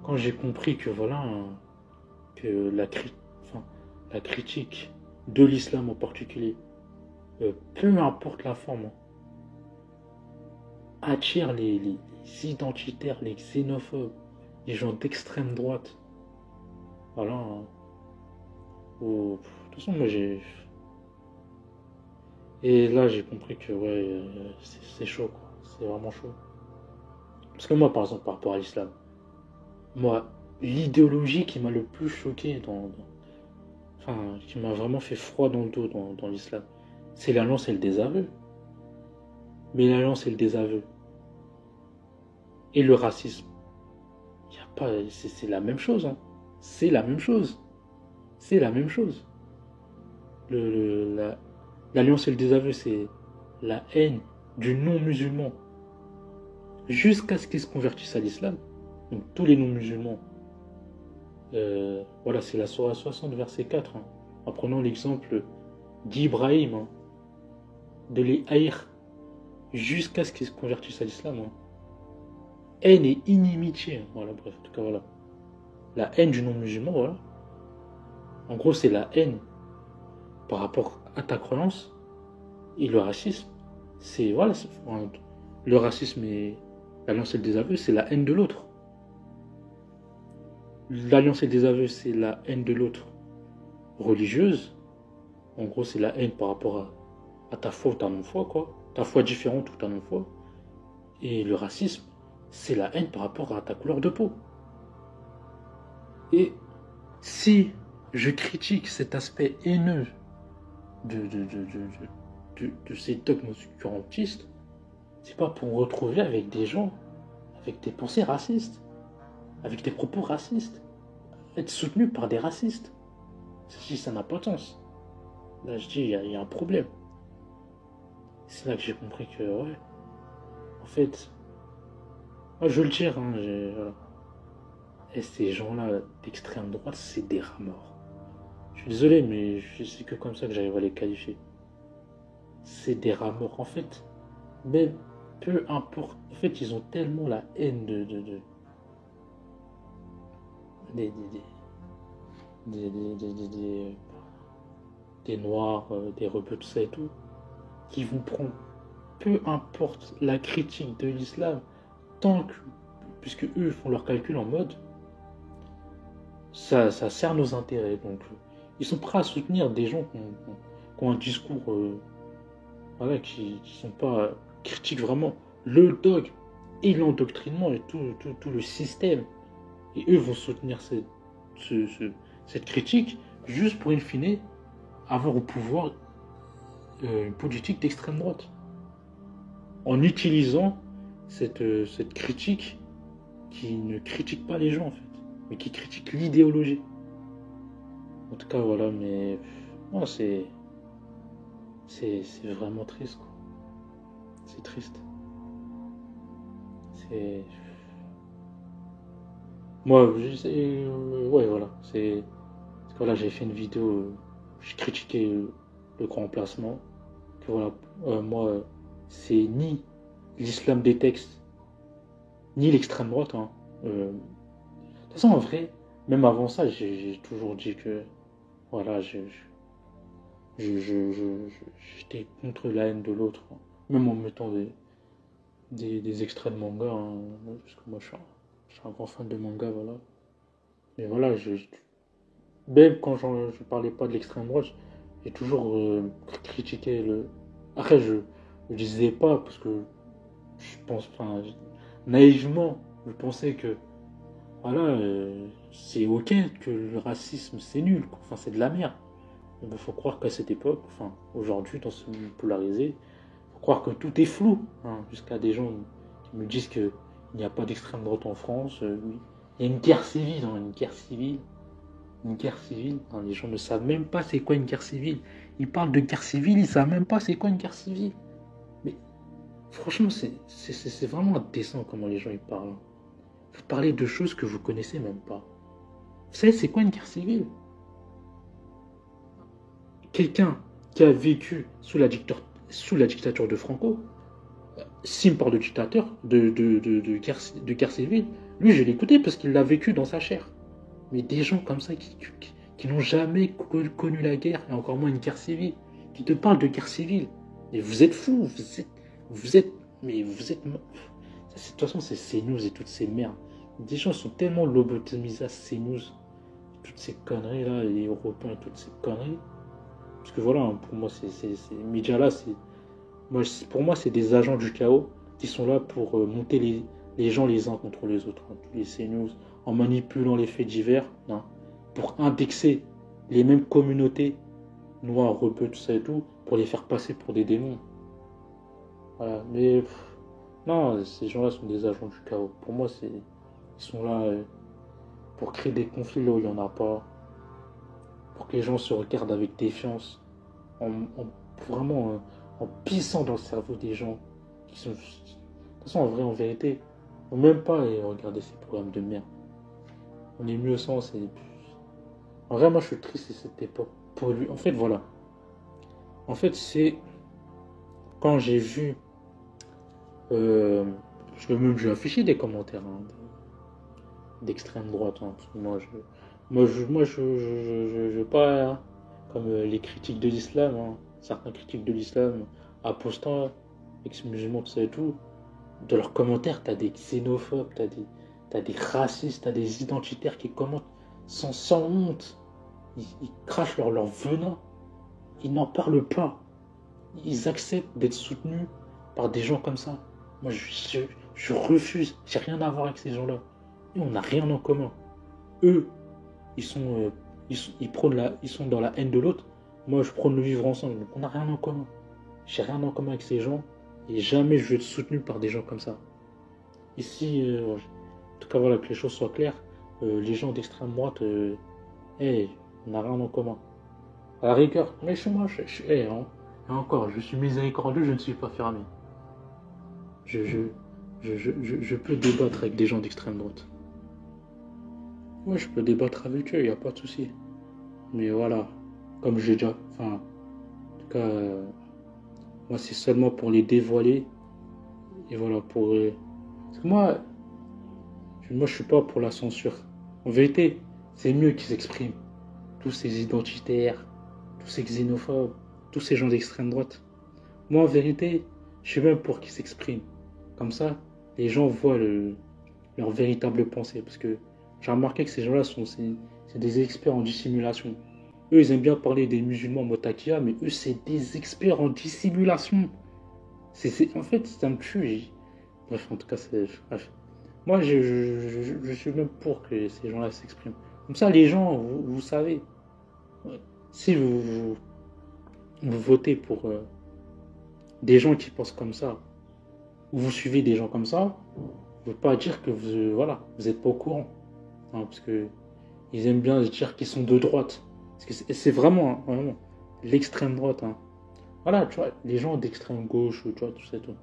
quand j'ai compris que voilà, que enfin, la critique de l'islam en particulier, peu importe la forme, hein, attire les identitaires, les xénophobes, les gens d'extrême droite. Voilà. Hein. De toute façon, moi j'ai. Et là, j'ai compris que ouais, c'est chaud, quoi. C'est vraiment chaud. Parce que moi, par exemple, par rapport à l'islam, moi, l'idéologie qui m'a le plus choqué enfin, qui m'a vraiment fait froid dans le dos dans l'islam, c'est l'alliance et le désaveu. Mais l'alliance et le désaveu et le racisme, y a pas, c'est la même chose. Hein. C'est la même chose. C'est la même chose. L'alliance et le désaveu, c'est la haine du non-musulman jusqu'à ce qu'il se convertisse à l'islam. Donc tous les non-musulmans. Voilà, c'est la Sourate 60, verset 4. Hein, en prenant l'exemple d'Ibrahim, hein, de les haïr jusqu'à ce qu'ils se convertissent à l'islam. Hein. Haine et inimitié. Hein, voilà, bref, en tout cas, voilà. La haine du non-musulman, voilà. En gros, c'est la haine par rapport à ta croyance. Et le racisme, c'est, voilà, enfin, le racisme et l'alliance et le désaveu, c'est la haine de l'autre. L'alliance et le désaveu, c'est la haine de l'autre religieuse. En gros, c'est la haine par rapport à ta foi ou ta non-foi, quoi. Ta foi différente ou ta non-foi. Et le racisme, c'est la haine par rapport à ta couleur de peau. Et si je critique cet aspect haineux de ces dogmes obscurantistes, c'est pas pour me retrouver avec des gens avec des pensées racistes, avec des propos racistes, être soutenu par des racistes. Ça n'a pas de sens. Là, je dis, il y a un problème. C'est là que j'ai compris que, ouais, en fait, moi, je veux le dire, hein, voilà. Et ces gens-là d'extrême droite, c'est des rats morts. Je suis désolé, mais c'est que comme ça que j'arrive à les qualifier. C'est des rats morts. En fait, même peu importe. En fait, ils ont tellement la haine des, des noirs, des rebeux, tout ça et tout, qui vont prendre, peu importe la critique de l'islam, tant que, puisque eux font leur calcul en mode, ça sert nos intérêts. Donc, ils sont prêts à soutenir des gens qui ont un discours, voilà, qui sont pas critiquent vraiment le dogme et l'endoctrinement et tout le système. Et eux vont soutenir cette critique juste pour, in fine, avoir au pouvoir une politique d'extrême droite. En utilisant cette critique qui ne critique pas les gens, en fait, mais qui critique l'idéologie. En tout cas, voilà, mais non, c'est vraiment triste, quoi. C'est triste. C'est... Moi, ouais, voilà. C'est... Parce que voilà, j'ai fait une vidéo où je critiquais le grand emplacement. Que voilà, moi, c'est ni l'islam des textes, ni l'extrême droite. Hein. De toute façon, en vrai, même avant ça, j'ai toujours dit que, voilà, j'étais contre la haine de l'autre. Hein. Même en mettant des extraits de manga. Hein, parce que moi, je suis un grand fan de manga, voilà. Mais voilà, même quand je parlais pas de l'extrême droite, j'ai toujours critiqué le. Après, je disais pas parce que je pense, enfin, naïvement, je pensais que voilà, c'est ok que le racisme c'est nul, quoi. Enfin, c'est de la merde. Il faut croire qu'à cette époque, enfin, aujourd'hui, dans ce monde polarisé, il faut croire que tout est flou, hein, jusqu'à des gens qui me disent qu'il n'y a pas d'extrême droite en France. Oui. Il y a une guerre civile, hein, une guerre civile. Une guerre civile. Hein, les gens ne savent même pas c'est quoi une guerre civile. Ils parlent de guerre civile, ils savent même pas c'est quoi une guerre civile. Mais franchement, c'est vraiment indécent comment les gens y parlent. Vous parlez de choses que vous connaissez même pas. Vous savez c'est quoi une guerre civile? Quelqu'un qui a vécu sous la dictature de Franco, s'il me parle de dictateur, de guerre civile, Lui, je l'ai écouté parce qu'il l'a vécu dans sa chair. Mais des gens comme ça qui n'ont jamais connu la guerre, et encore moins une guerre civile, qui te parlent de guerre civile. Mais vous êtes fous, mais vous êtes... De toute façon, c'est CNews et toutes ces merdes. Des gens sont tellement lobotomisés à CNews, toutes ces conneries là, les Européens et toutes ces conneries. Parce que voilà, pour moi, ces médias là, pour moi, c'est des agents du chaos qui sont là pour monter les gens les uns contre les autres. Hein. Tous les CNews, en manipulant les faits divers, hein, pour indexer les mêmes communautés, noirs, rebeux, tout ça et tout, pour les faire passer pour des démons. Voilà, mais non, ces gens-là sont des agents du chaos. Pour moi, ils sont là pour créer des conflits là où il n'y en a pas, pour que les gens se regardent avec défiance, vraiment en pissant dans le cerveau des gens qui sont. De toute façon, en vérité, on ne même pas regarder ces programmes de merde. On est mieux sans. En vrai, moi, je suis triste de cette époque. Pour lui. En fait, voilà. En fait, c'est quand j'ai vu. Parce que même j'ai affiché des commentaires hein, d'extrême droite. Hein, parce que je pas hein, comme les critiques de l'islam. Hein, certains critiques de l'islam, apostats, ex-musulmans, tout ça et tout. De leurs commentaires, t'as des xénophobes, t'as des racistes, t'as des identitaires qui commentent sans honte. Ils crachent leur venin. Ils n'en parlent pas. Ils acceptent d'être soutenus par des gens comme ça. Moi, je refuse. J'ai rien à voir avec ces gens-là. Et on n'a rien en commun. Eux, ils sont, ils sont dans la haine de l'autre. Moi, je prône le vivre ensemble. Donc, on n'a rien en commun. J'ai rien en commun avec ces gens. Et jamais je vais être soutenu par des gens comme ça. Ici, en tout cas, voilà, que les choses soient claires. Les gens d'extrême droite, hey, on n'a rien en commun. À la rigueur, mais chez moi, hey, hein, et encore, je suis miséricordieux, je ne suis pas fermé. Je peux débattre avec des gens d'extrême droite. Ouais, je peux débattre avec eux, il n'y a pas de souci. Mais voilà, comme j'ai déjà... Enfin, en tout cas, moi, c'est seulement pour les dévoiler. Et voilà, pour... Parce que moi, je suis pas pour la censure. En vérité, c'est mieux qu'ils s'expriment. Tous ces identitaires, tous ces xénophobes, tous ces gens d'extrême droite. Moi, en vérité, je suis même pour qu'ils s'expriment. Comme ça, les gens voient leur véritable pensée. Parce que j'ai remarqué que ces gens-là c'est des experts en dissimulation. Eux, ils aiment bien parler des musulmans motakia, mais eux, c'est des experts en dissimulation. En fait, ça me tue. Bref, en tout cas, bref. Moi, je suis même pour que ces gens-là s'expriment. Comme ça, les gens, vous savez, si vous votez pour des gens qui pensent comme ça, ou vous suivez des gens comme ça, ne veut pas dire que voilà, vous n'êtes pas au courant. Hein, parce que ils aiment bien dire qu'ils sont de droite. Parce que c'est vraiment, hein, vraiment l'extrême droite. Hein. Voilà, tu vois, les gens d'extrême gauche, tu vois, tout ça, tout.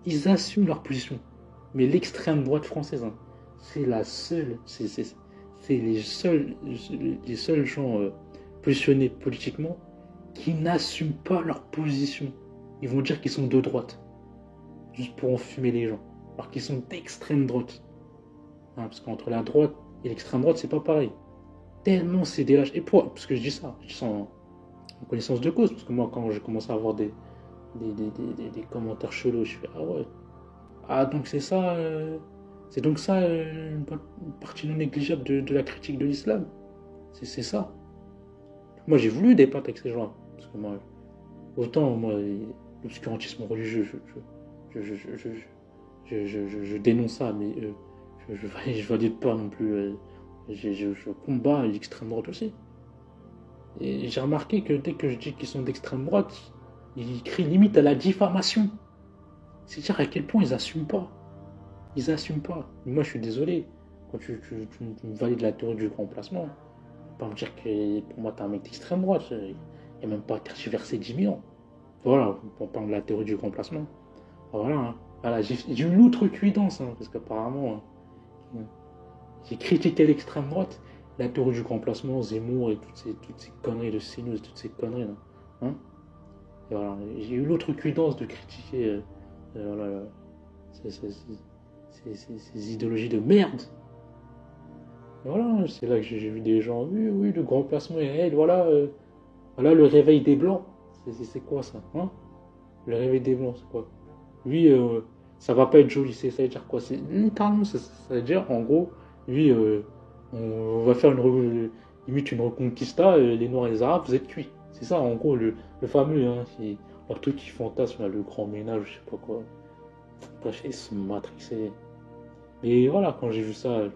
Ils assument leur position. Mais l'extrême droite française, hein, c'est la seule, c'est les seuls gens positionnés politiquement qui n'assument pas leur position. Ils vont dire qu'ils sont de droite, juste pour enfumer les gens, alors qu'ils sont d'extrême droite. Hein, parce qu'entre la droite et l'extrême droite, c'est pas pareil. Tellement c'est des lâches. Et pourquoi? Parce que je dis ça en connaissance de cause. Parce que moi, quand j'ai commencé à avoir des commentaires chelous, je fais ah ouais. Ah donc c'est donc ça une partie non négligeable de la critique de l'islam. C'est ça. Moi j'ai voulu débattre avec ces gens. Parce que moi, autant moi, l'obscurantisme religieux, je dénonce ça, mais je valide pas non plus. Je combats l'extrême droite aussi. Et j'ai remarqué que dès que je dis qu'ils sont d'extrême droite, ils crient limite à la diffamation. C'est dire à quel point ils assument pas. Ils assument pas. Moi je suis désolé. Quand tu me valides la théorie du remplacement, tu peux pas me dire que pour moi t'es un mec d'extrême droite. Il n'y a même pas tergiversé 10 000 ans. Voilà, on parle de la théorie du remplacement. Voilà, hein. Voilà, j'ai une outrecuidance, hein, parce qu'apparemment, hein, j'ai critiqué l'extrême droite, la théorie du remplacement, Zemmour et toutes ces conneries de CNews, toutes ces conneries là. Hein, et voilà, j'ai eu l'outrecuidance de critiquer voilà, ces idéologies de merde. Et voilà, c'est là que j'ai vu des gens, oui, oui, le grand placement est réel, voilà, voilà le réveil des Blancs. C'est quoi ça, hein? Le réveil des Blancs, c'est quoi? Oui, ça va pas être joli, ça veut dire quoi? C'est littéralement, ça veut dire, en gros, oui, on va faire limite une reconquista, les Noirs et les Arabes, vous êtes cuits. C'est ça, en gros, le fameux, hein, leur truc qui fantasme, là, le grand ménage, je sais pas quoi. Bref, ils sont matrixés. Et voilà, quand j'ai vu ça,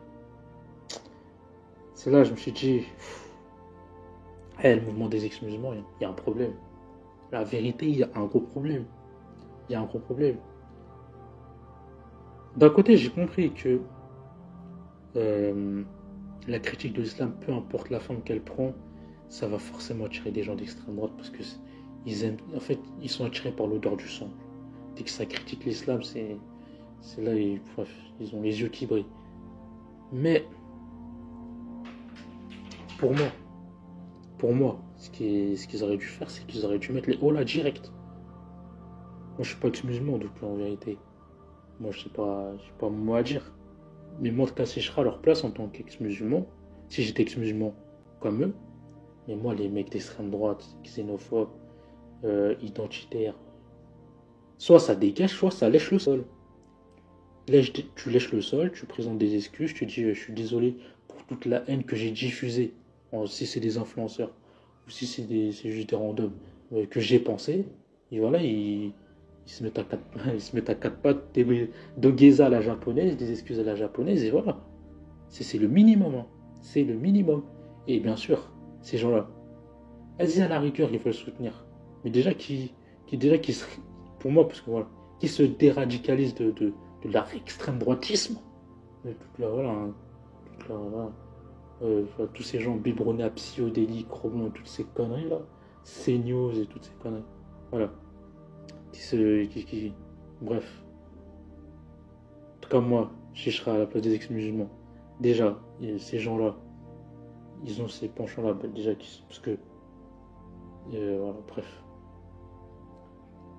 c'est là, je me suis dit, le mouvement des ex-musulmans, il y a un problème. La vérité, il y a un gros problème. Il y a un gros problème. D'un côté, j'ai compris que euh, la critique de l'islam, peu importe la forme qu'elle prend, ça va forcément attirer des gens d'extrême droite parce que ils aiment, en fait, ils sont attirés par l'odeur du sang. Dès que ça critique l'islam, c'est là, ils ont les yeux qui brillent. Mais pour moi, ce qu'ils auraient dû faire, c'est qu'ils auraient dû mettre les hauts là direct. Moi, je suis pas ex-musulman, donc en vérité. Moi, je sais pas mon mot à dire. Mais moi, en tout cas, si je serais à leur place en tant qu'ex-musulman, si j'étais ex-musulman comme eux, mais moi, les mecs d'extrême droite, xénophobes, identitaires, soit ça dégage, soit ça lèche le sol. Tu lèches le sol, tu présentes des excuses, tu dis je suis désolé pour toute la haine que j'ai diffusée, si c'est des influenceurs, ou si c'est juste des randoms, que j'ai pensé, et voilà, ils se mettent à quatre, ils se mettent à quatre pattes, de Geza à la japonaise, des excuses à la japonaise, et voilà. C'est le minimum, hein. C'est le minimum. Et bien sûr, ces gens-là, vas-y à la rigueur, ils veulent soutenir. Mais déjà pour moi, parce que voilà, qui se déradicalisent de leur extrême droitisme, voilà, hein, voilà, tous ces gens biberonnés à psyodélie, chromon et toutes ces conneries là, CNews et toutes ces conneries, voilà, bref. En tout cas, moi, si je serais à la place des ex-musulmans, déjà, ces gens-là, ils ont ces penchants-là, déjà, parce que, voilà, bref.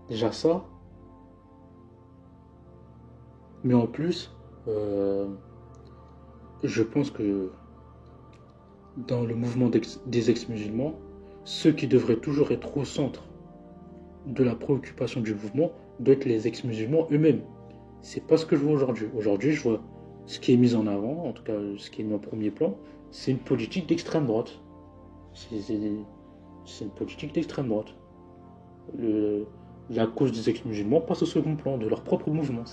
Déjà ça, mais en plus, je pense que dans le mouvement des ex-musulmans, ceux qui devraient toujours être au centre de la préoccupation du mouvement doivent être les ex-musulmans eux-mêmes. C'est pas ce que je vois aujourd'hui. Aujourd'hui, je vois ce qui est mis en avant, en tout cas ce qui est mis en premier plan, c'est une politique d'extrême droite. C'est une politique d'extrême droite. La cause des ex-musulmans passe au second plan de leur propre mouvement.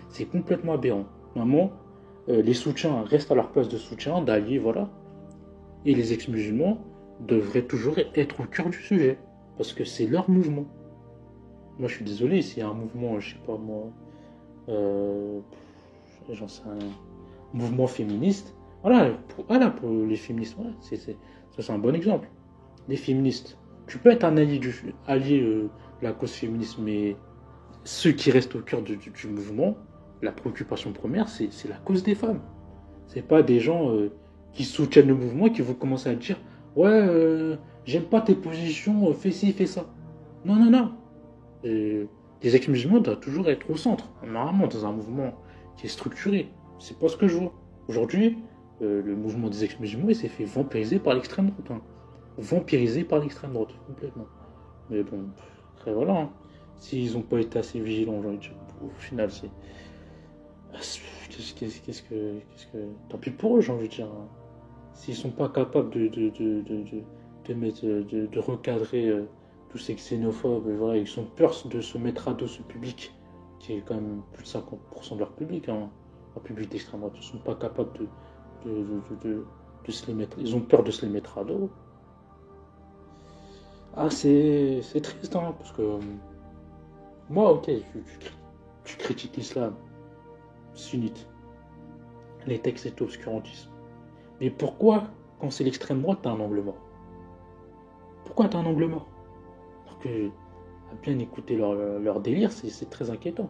C'est complètement aberrant. Normalement, les soutiens restent à leur place de soutien, d'alliés, voilà. Et les ex-musulmans devraient toujours être au cœur du sujet. Parce que c'est leur mouvement. Moi, je suis désolé, s'il y a un mouvement, je sais pas moi, j'en sais rien, mouvement féministe, pour les féministes, voilà, ça c'est un bon exemple. Les féministes, tu peux être un allié de la cause féministe, mais ceux qui restent au cœur du mouvement, la préoccupation première, c'est la cause des femmes. C'est pas des gens qui soutiennent le mouvement et qui vont commencer à dire ouais, j'aime pas tes positions, fais ci, fais ça. Non, non, non. Les ex-musulmans doivent toujours être au centre, normalement, dans un mouvement qui est structuré. C'est pas ce que je vois. Aujourd'hui, le mouvement des ex-musulmans, il s'est fait vampiriser par l'extrême droite. Hein. Vampirisé par l'extrême droite, complètement. Mais bon, après voilà. Hein. S'ils n'ont pas été assez vigilants, j'ai envie de dire, au final, c'est. Qu'est-ce que. Tant pis pour eux, j'ai envie de dire. Hein. S'ils sont pas capables de recadrer tous ces xénophobes, et voilà, ils ont peur de se mettre à dos ce public, qui est quand même plus de 50% de leur public, hein, leur public d'extrême droite. Ils sont pas capables de se les mettre. Ils ont peur de se les mettre à dos. Ah, c'est triste, hein, parce que moi, ok, tu critiques l'islam sunnite, les textes et obscurantisme. Mais pourquoi, quand c'est l'extrême droite, t'as un angle mort? Pourquoi t'as un angle mort? Alors que, à bien écouter leur délire, c'est très inquiétant.